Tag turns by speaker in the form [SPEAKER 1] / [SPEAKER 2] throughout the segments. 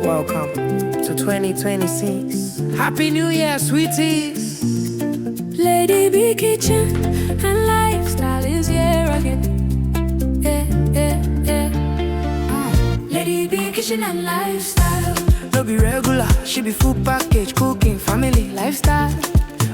[SPEAKER 1] Welcome to 2026. Happy New Year, sweeties.
[SPEAKER 2] Lady B Kitchen and Lifestyle is here again. Lady B Kitchen and Lifestyle.
[SPEAKER 1] No be regular, she be full package, cooking, family, lifestyle.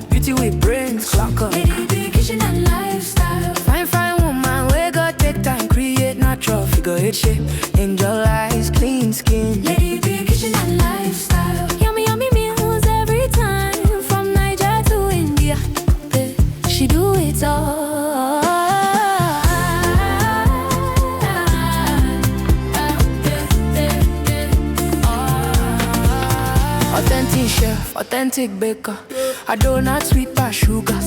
[SPEAKER 1] Beauty with brains, clock up.
[SPEAKER 2] Lady B Kitchen and Lifestyle.
[SPEAKER 1] Fine woman, we go take time, create natural figure eight shape. Angel eyes, clean skin.
[SPEAKER 2] Lady B Kitchen and Lifestyle. Yummy meals every time, from Niger to India. She do it all.
[SPEAKER 1] Authentic chef, authentic baker. A donut sweet past sugar.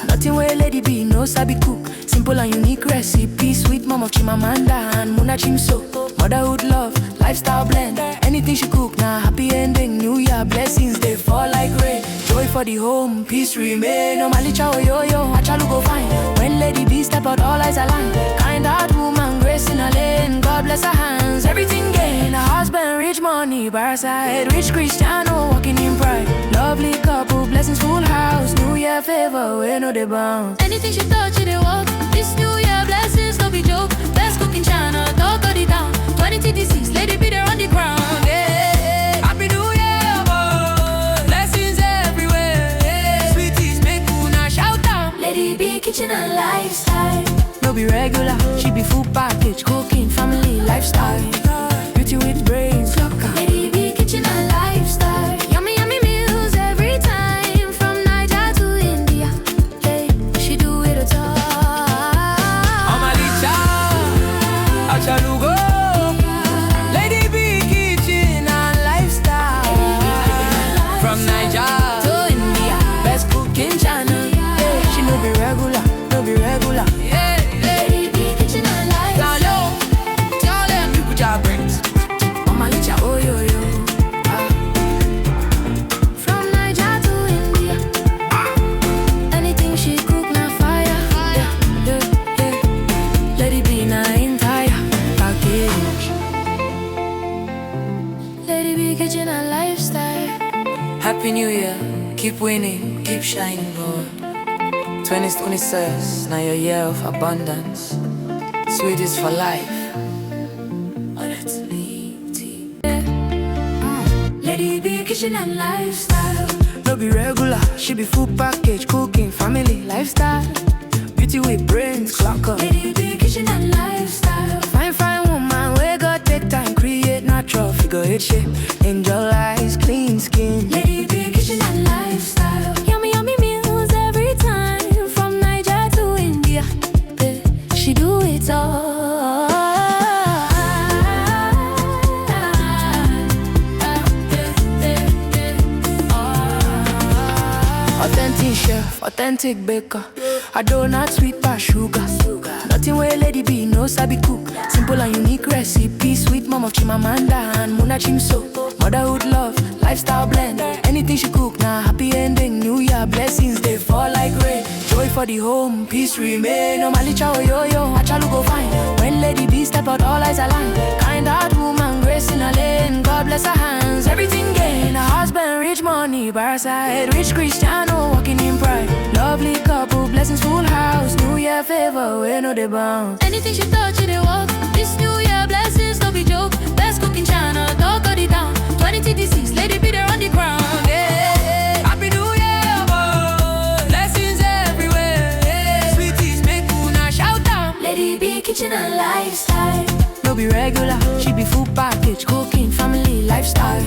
[SPEAKER 1] Nothing where Lady B no sabi cook. Simple and unique recipe. Sweet mom of Chimamanda and Muna Chimso. Motherhood love, lifestyle blend. Anything she cook, now happy ending. New Year blessings, they fall like rain. Joy for the home, peace remain. No malicha yo, achalu go fine. When Lady B step out, all eyes align. Kind heart woman, grace in a lane. God bless her hands, everything gain. A husband, rich money, bar side. Rich Cristiano, walking in pride. Lovely couple, blessings full house. New Year favor, we know they bounce.
[SPEAKER 2] Anything she touch, they walk. This New Year blessings, no be joke. Best cook in China, talk of the town. 2026, Lady B there on the ground. Yeah.
[SPEAKER 1] Happy New Year, boy. Blessings everywhere. Yeah. Sweeties, make una shout out.
[SPEAKER 2] Lady B Kitchen and Lifestyle.
[SPEAKER 1] No be regular, she be full package, cooking, family, lifestyle. Beauty with brains, look out.
[SPEAKER 2] Lady B Kitchen and Lifestyle. Yummy meals every time, from Niger to India. Hey, she do it all.
[SPEAKER 1] Omalicha, achalugo. Lady B Kitchen and Lifestyle. From Niger to India, best cooking channel. Yeah, she no be regular, no be regular. Yeah,
[SPEAKER 2] Lady B Kitchen and Lifestyle.
[SPEAKER 1] tell them people job brains. Omalicha, oh yo yo.
[SPEAKER 2] From Niger to India. Anything she cook, na fire. Yeah.
[SPEAKER 1] Lady B na entire package.
[SPEAKER 2] Lady B Kitchen and Lifestyle.
[SPEAKER 1] Happy New Year, keep winning, keep shining, boy. 2026, now your year of abundance. Sweetest for life. Oh, that's Lady.
[SPEAKER 2] Lady B Kitchen and Lifestyle.
[SPEAKER 1] No be regular, she be full package, cooking, family, lifestyle. Beauty with brains, clock up.
[SPEAKER 2] Lady B Kitchen and Lifestyle.
[SPEAKER 1] Fine woman, we go take time, create natural figure eight shape. Angel eyes, clean skin.
[SPEAKER 2] Lady B Kitchen and Lifestyle. Yummy meals every time, from Niger to India. She do it all.
[SPEAKER 1] Authentic chef, authentic baker. A donut sweet past sugar. Nothing where Lady B no sabi cook. Simple and unique recipe. Sweet mom of Chimamanda and Muna Chimso. Motherhood love, lifestyle blend. Anything she cook, now happy ending. New Year blessings, they fall like rain. Joy for the home, peace remain. No malicha yo, achalu go fine. When Lady B step out, all eyes align. Kind heart woman, grace in a lane. God bless her hands, everything gain. A husband, rich money, bar side. Rich Cristiano, walking in pride. Lovely couple, blessings full house. New Year favor, we know they bounce.
[SPEAKER 2] Anything she touch, they walk. This New Year blessings, no be joke. Best cook in China, talk of the town. 2026, Lady B there on the ground. Yeah.
[SPEAKER 1] Happy New Year, boy. Blessings everywhere. Yeah. Sweeties, make una shout out.
[SPEAKER 2] Lady B Kitchen and Lifestyle.
[SPEAKER 1] No be regular, she be full package, cooking, family, lifestyle.